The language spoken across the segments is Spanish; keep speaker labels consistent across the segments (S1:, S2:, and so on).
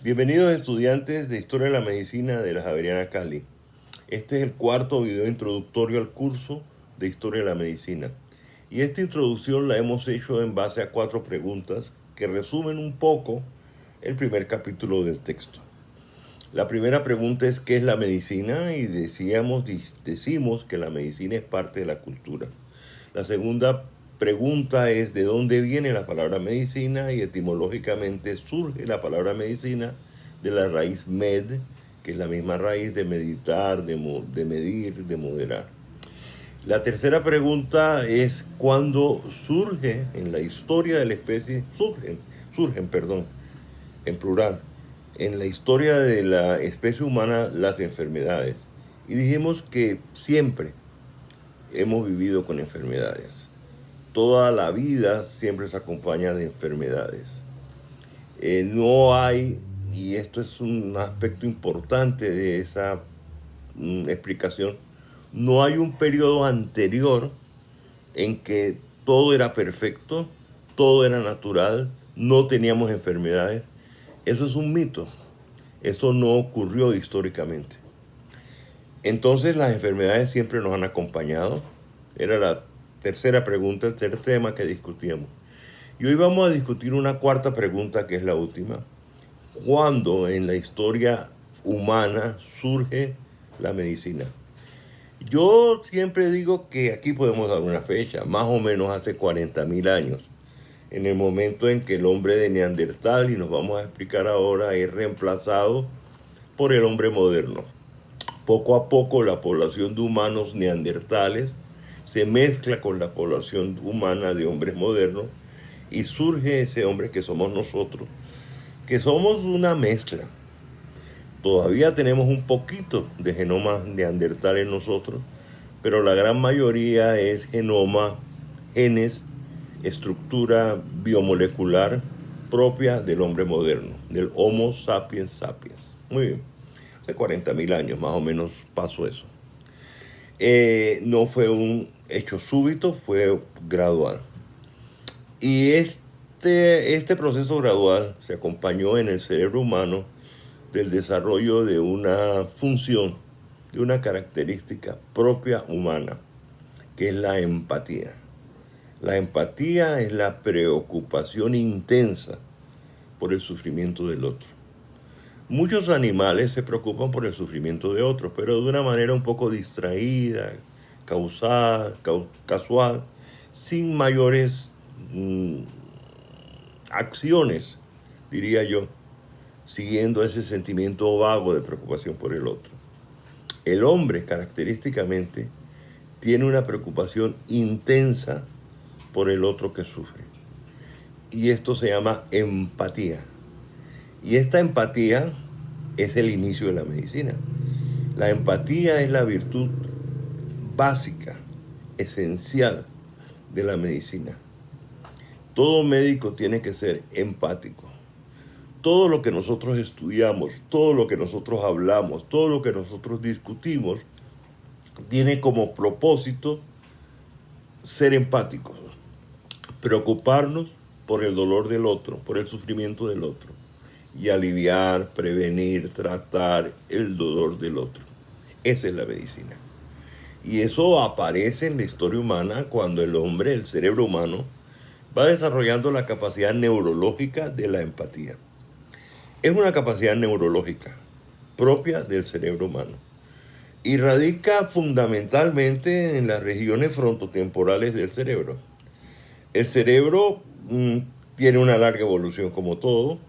S1: Bienvenidos estudiantes de Historia de la Medicina de la Javeriana Cali. Este es el cuarto video introductorio al curso de Historia de la Medicina. Y esta introducción la hemos hecho en base a 4 preguntas que resumen un poco el primer capítulo del texto. La primera pregunta es ¿qué es la medicina? Y decimos que la medicina es parte de la cultura. La segunda pregunta es ¿de dónde viene la palabra medicina? Y etimológicamente surge la palabra medicina de la raíz med, que es la misma raíz de meditar, de medir, de moderar. La tercera pregunta es ¿cuándo surge en la historia de la especie? Surgen, en plural, en la historia de la especie humana las enfermedades. Y dijimos que siempre hemos vivido con enfermedades. Toda la vida siempre se acompaña de enfermedades. No hay, y esto es un aspecto importante de esa explicación, no hay un periodo anterior en que todo era perfecto, todo era natural, no teníamos enfermedades. Eso es un mito. Eso no ocurrió históricamente. Entonces las enfermedades siempre nos han acompañado. Era la tercera pregunta, el tercer tema que discutíamos. Y hoy vamos a discutir una cuarta pregunta que es la última. ¿Cuándo en la historia humana surge la medicina? Yo siempre digo que aquí podemos dar una fecha, más o menos hace 40.000 años, en el momento en que el hombre de Neandertal, y nos vamos a explicar ahora, es reemplazado por el hombre moderno. Poco a poco la población de humanos neandertales se mezcla con la población humana de hombres modernos y surge ese hombre que somos nosotros, que somos una mezcla. Todavía tenemos un poquito de genoma neandertal en nosotros, pero la gran mayoría es genoma, genes, estructura biomolecular propia del hombre moderno, del Homo sapiens sapiens. Muy bien, hace 40.000 años más o menos pasó eso. No fue un hecho súbito, fue gradual. Y este proceso gradual se acompañó en el cerebro humano del desarrollo de una función, de una característica propia humana, que es la empatía. La empatía es la preocupación intensa por el sufrimiento del otro. Muchos animales se preocupan por el sufrimiento de otros, pero de una manera un poco distraída, casual, sin mayores acciones, diría yo, siguiendo ese sentimiento vago de preocupación por el otro. El hombre, característicamente, tiene una preocupación intensa por el otro que sufre. Y esto se llama empatía. Y esta empatía es el inicio de la medicina. La empatía es la virtud básica, esencial de la medicina. Todo médico tiene que ser empático. Todo lo que nosotros estudiamos, todo lo que nosotros hablamos, todo lo que nosotros discutimos, tiene como propósito ser empáticos, preocuparnos por el dolor del otro, por el sufrimiento del otro, y aliviar, prevenir, tratar el dolor del otro. Esa es la medicina. Y eso aparece en la historia humana cuando el hombre, el cerebro humano, va desarrollando la capacidad neurológica de la empatía. Es una capacidad neurológica propia del cerebro humano y radica fundamentalmente en las regiones frontotemporales del cerebro. El cerebro tiene una larga evolución como todo.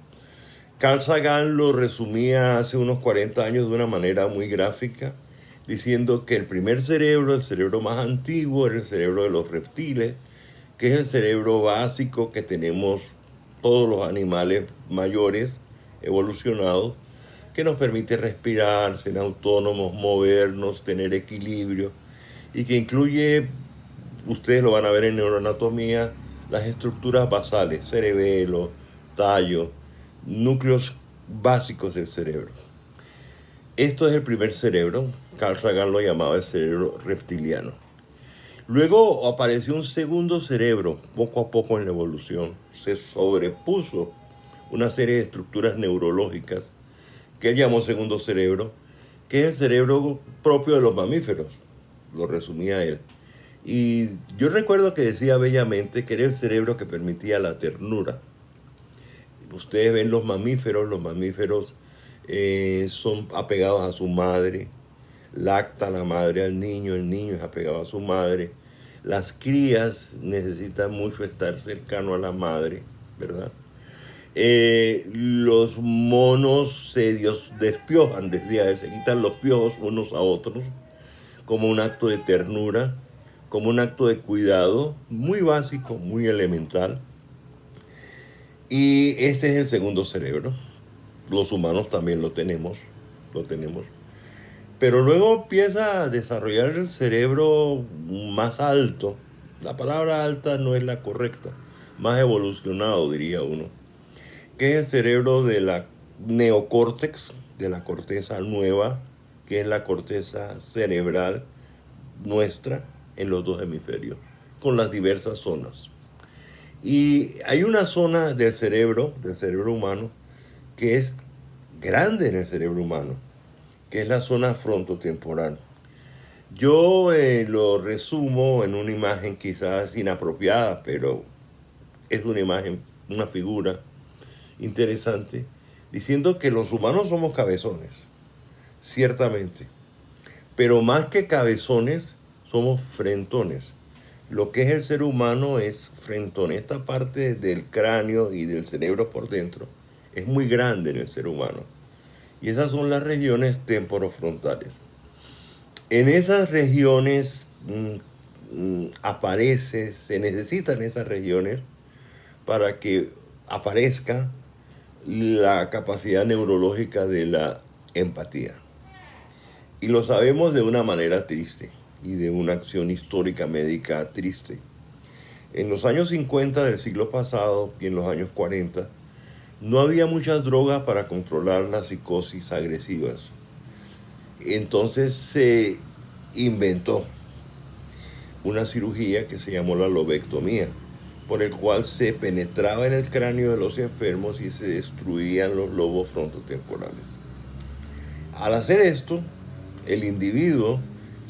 S1: Carl Sagan lo resumía hace unos 40 años de una manera muy gráfica, diciendo que el primer cerebro, el cerebro más antiguo, era el cerebro de los reptiles, que es el cerebro básico que tenemos todos los animales mayores evolucionados, que nos permite respirar, ser autónomos, movernos, tener equilibrio, y que incluye, ustedes lo van a ver en neuroanatomía, las estructuras basales, cerebelo, tallo, núcleos básicos del cerebro. Esto es el primer cerebro, Carl Sagan lo llamaba el cerebro reptiliano. Luego apareció un segundo cerebro, poco a poco en la evolución, se sobrepuso una serie de estructuras neurológicas que él llamó segundo cerebro, que es el cerebro propio de los mamíferos, lo resumía él. Y yo recuerdo que decía bellamente que era el cerebro que permitía la ternura. Ustedes ven los mamíferos son apegados a su madre, lacta la madre al niño, el niño es apegado a su madre. Las crías necesitan mucho estar cercano a la madre, ¿verdad? Los monos se despiojan, decía él, se quitan los piojos unos a otros como un acto de ternura, como un acto de cuidado, muy básico, muy elemental. Y este es el segundo cerebro. Los humanos también lo tenemos, lo tenemos. Pero luego empieza a desarrollar el cerebro más alto. La palabra alta no es la correcta, más evolucionado diría uno, que es el cerebro de la neocórtex, de la corteza nueva, que es la corteza cerebral nuestra en los dos hemisferios, con las diversas zonas. Y hay una zona del cerebro humano, que es grande en el cerebro humano, que es la zona frontotemporal. Yo lo resumo en una imagen quizás inapropiada, pero es una imagen, una figura interesante, diciendo que los humanos somos cabezones, ciertamente, pero más que cabezones, somos frentones. Lo que es el ser humano es frentón. Esta parte del cráneo y del cerebro por dentro es muy grande en el ser humano. Y esas son las regiones temporofrontales. En esas regiones se necesitan esas regiones para que aparezca la capacidad neurológica de la empatía. Y lo sabemos de una manera triste y de una acción histórica médica triste. En los años 50 del siglo pasado y en los años 40 no había muchas drogas para controlar las psicosis agresivas. Entonces se inventó una cirugía que se llamó la lobectomía, por el cual se penetraba en el cráneo de los enfermos y se destruían los lobos frontotemporales. Al hacer esto, el individuo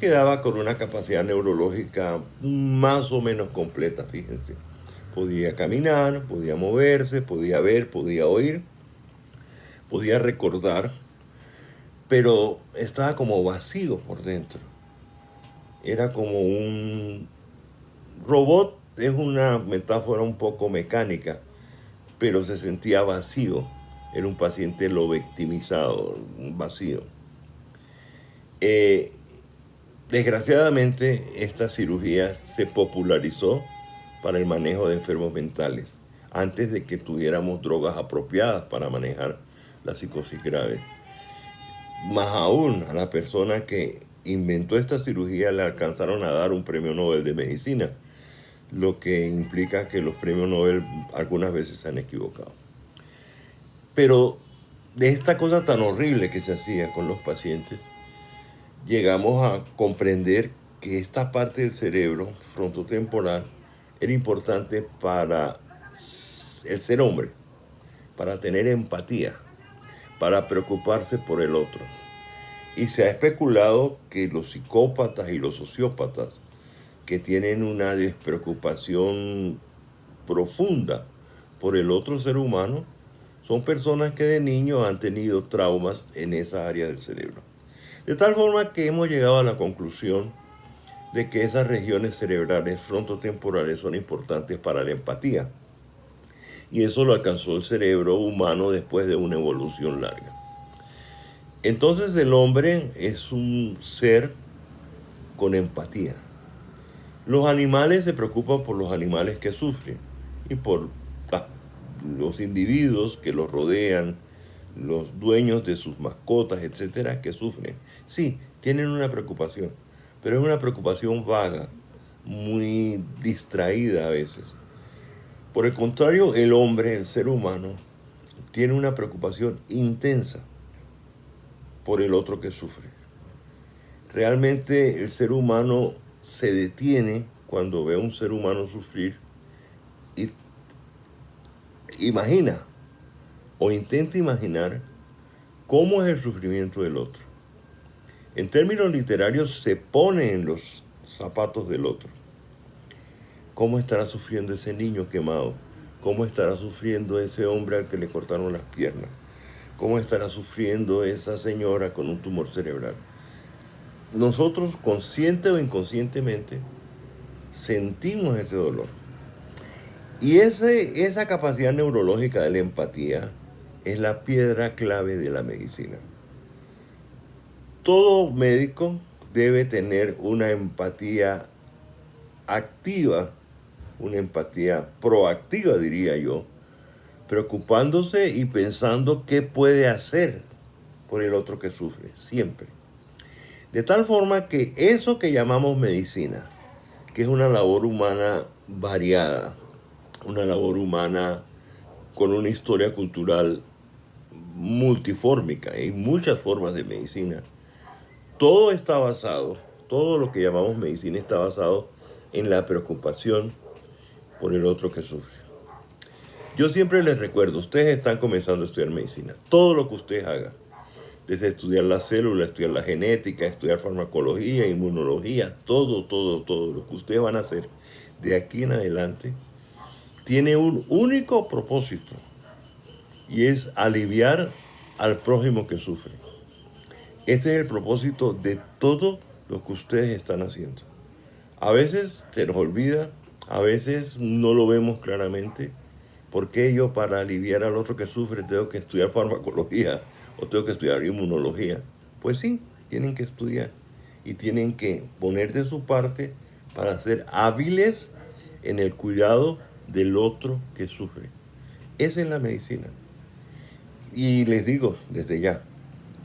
S1: quedaba con una capacidad neurológica más o menos completa, fíjense. Podía caminar, podía moverse, podía ver, podía oír, podía recordar, pero estaba como vacío por dentro. Era como un robot, es una metáfora un poco mecánica, pero se sentía vacío. Era un paciente lobectomizado, vacío. Desgraciadamente, esta cirugía se popularizó para el manejo de enfermos mentales, antes de que tuviéramos drogas apropiadas para manejar la psicosis grave. Más aún, a la persona que inventó esta cirugía le alcanzaron a dar un premio Nobel de Medicina, lo que implica que los premios Nobel algunas veces se han equivocado. Pero de esta cosa tan horrible que se hacía con los pacientes, llegamos a comprender que esta parte del cerebro frontotemporal era importante para el ser hombre, para tener empatía, para preocuparse por el otro. Y se ha especulado que los psicópatas y los sociópatas que tienen una despreocupación profunda por el otro ser humano son personas que de niños han tenido traumas en esa área del cerebro. De tal forma que hemos llegado a la conclusión de que esas regiones cerebrales frontotemporales son importantes para la empatía. Y eso lo alcanzó el cerebro humano después de una evolución larga. Entonces el hombre es un ser con empatía. Los animales se preocupan por los animales que sufren y por los individuos que los rodean, los dueños de sus mascotas, etcétera, que sufren. Sí, tienen una preocupación, pero es una preocupación vaga, muy distraída a veces. Por el contrario, el hombre, el ser humano, tiene una preocupación intensa por el otro que sufre. Realmente el ser humano se detiene cuando ve a un ser humano sufrir y imagina o intente imaginar cómo es el sufrimiento del otro. En términos literarios, se pone en los zapatos del otro. ¿Cómo estará sufriendo ese niño quemado? ¿Cómo estará sufriendo ese hombre al que le cortaron las piernas? ¿Cómo estará sufriendo esa señora con un tumor cerebral? Nosotros, consciente o inconscientemente, sentimos ese dolor. Y esa capacidad neurológica de la empatía es la piedra clave de la medicina. Todo médico debe tener una empatía activa, una empatía proactiva, diría yo, preocupándose y pensando qué puede hacer por el otro que sufre, siempre. De tal forma que eso que llamamos medicina, que es una labor humana variada, una labor humana con una historia cultural multifórmica, hay muchas formas de medicina, todo está basado, todo lo que llamamos medicina está basado en la preocupación por el otro que sufre. Yo siempre les recuerdo, ustedes están comenzando a estudiar medicina. Todo lo que ustedes hagan, desde estudiar la célula, estudiar la genética, estudiar farmacología, inmunología, todo lo que ustedes van a hacer de aquí en adelante, tiene un único propósito, y es aliviar al prójimo que sufre. Este es el propósito de todo lo que ustedes están haciendo. A veces se nos olvida, a veces no lo vemos claramente. ¿Por qué yo, para aliviar al otro que sufre, tengo que estudiar farmacología o tengo que estudiar inmunología? Pues sí, tienen que estudiar y tienen que poner de su parte para ser hábiles en el cuidado del otro que sufre. Esa es la medicina. Y les digo desde ya,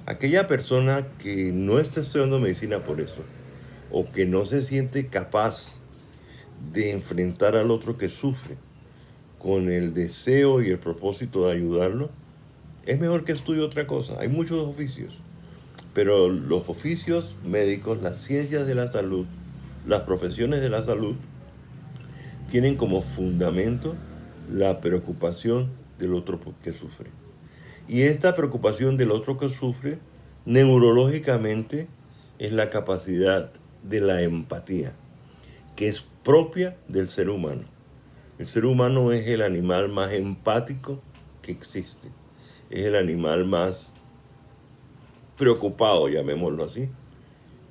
S1: aquella persona que no está estudiando medicina por eso, o que no se siente capaz de enfrentar al otro que sufre con el deseo y el propósito de ayudarlo, es mejor que estudie otra cosa. Hay muchos oficios, pero los oficios médicos, las ciencias de la salud, las profesiones de la salud, tienen como fundamento la preocupación del otro que sufre. Y esta preocupación del otro que sufre, neurológicamente, es la capacidad de la empatía, que es propia del ser humano. El ser humano es el animal más empático que existe. Es el animal más preocupado, llamémoslo así,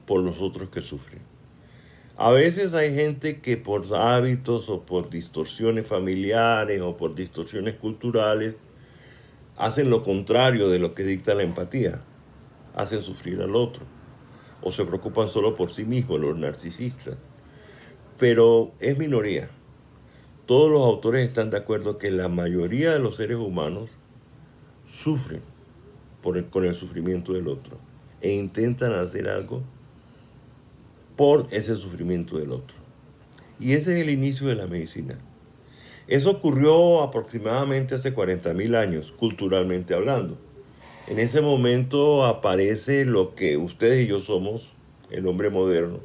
S1: por los otros que sufren. A veces hay gente que por hábitos o por distorsiones familiares o por distorsiones culturales hacen lo contrario de lo que dicta la empatía. Hacen sufrir al otro. O se preocupan solo por sí mismos, los narcisistas. Pero es minoría. Todos los autores están de acuerdo que la mayoría de los seres humanos sufren con el sufrimiento del otro e intentan hacer algo por ese sufrimiento del otro. Y ese es el inicio de la medicina. Eso ocurrió aproximadamente hace 40.000 años, culturalmente hablando. En ese momento aparece lo que ustedes y yo somos, el hombre moderno.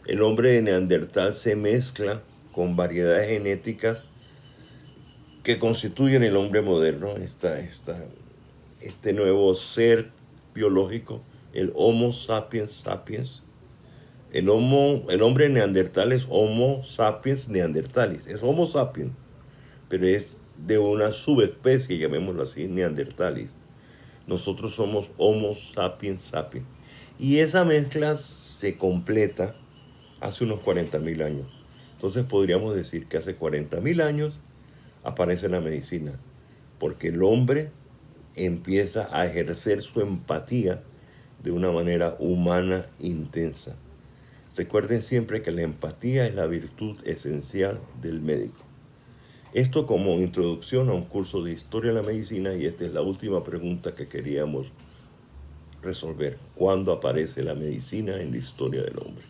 S1: El hombre de Neandertal se mezcla con variedades genéticas que constituyen el hombre moderno, este nuevo ser biológico, el Homo sapiens sapiens. El hombre neandertal es Homo sapiens neandertalis, es Homo sapiens, pero es de una subespecie, llamémoslo así, neandertalis. Nosotros somos Homo sapiens sapiens. Y esa mezcla se completa hace unos 40.000 años. Entonces podríamos decir que hace 40.000 años aparece la medicina, porque el hombre empieza a ejercer su empatía de una manera humana intensa. Recuerden siempre que la empatía es la virtud esencial del médico. Esto como introducción a un curso de historia de la medicina, y esta es la última pregunta que queríamos resolver. ¿Cuándo aparece la medicina en la historia del hombre?